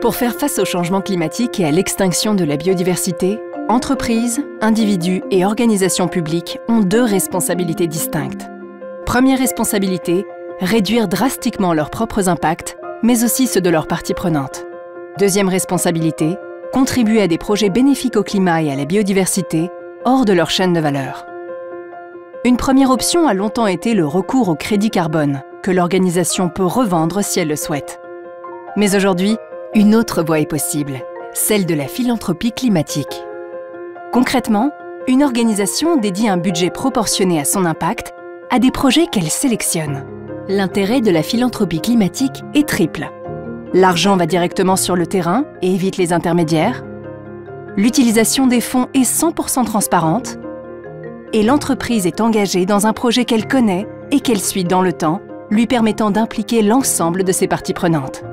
Pour faire face au changement climatique et à l'extinction de la biodiversité, entreprises, individus et organisations publiques ont deux responsabilités distinctes. Première responsabilité, réduire drastiquement leurs propres impacts, mais aussi ceux de leurs parties prenantes. Deuxième responsabilité, contribuer à des projets bénéfiques au climat et à la biodiversité, hors de leur chaîne de valeur. Une première option a longtemps été le recours au crédit carbone, que l'organisation peut revendre si elle le souhaite. Mais aujourd'hui, une autre voie est possible, celle de la philanthropie climatique. Concrètement, une organisation dédie un budget proportionné à son impact à des projets qu'elle sélectionne. L'intérêt de la philanthropie climatique est triple. L'argent va directement sur le terrain et évite les intermédiaires. L'utilisation des fonds est 100% transparente. Et l'entreprise est engagée dans un projet qu'elle connaît et qu'elle suit dans le temps, lui permettant d'impliquer l'ensemble de ses parties prenantes.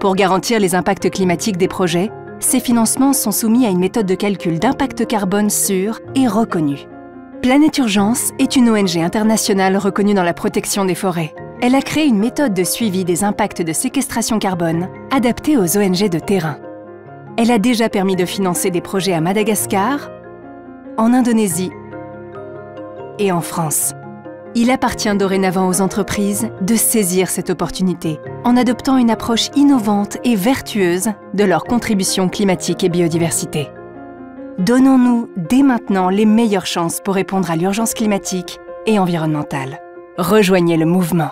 Pour garantir les impacts climatiques des projets, ces financements sont soumis à une méthode de calcul d'impact carbone sûre et reconnue. Planète Urgence est une ONG internationale reconnue dans la protection des forêts. Elle a créé une méthode de suivi des impacts de séquestration carbone adaptée aux ONG de terrain. Elle a déjà permis de financer des projets à Madagascar, en Indonésie et en France. Il appartient dorénavant aux entreprises de saisir cette opportunité en adoptant une approche innovante et vertueuse de leur contribution climatique et biodiversité. Donnons-nous dès maintenant les meilleures chances pour répondre à l'urgence climatique et environnementale. Rejoignez le mouvement.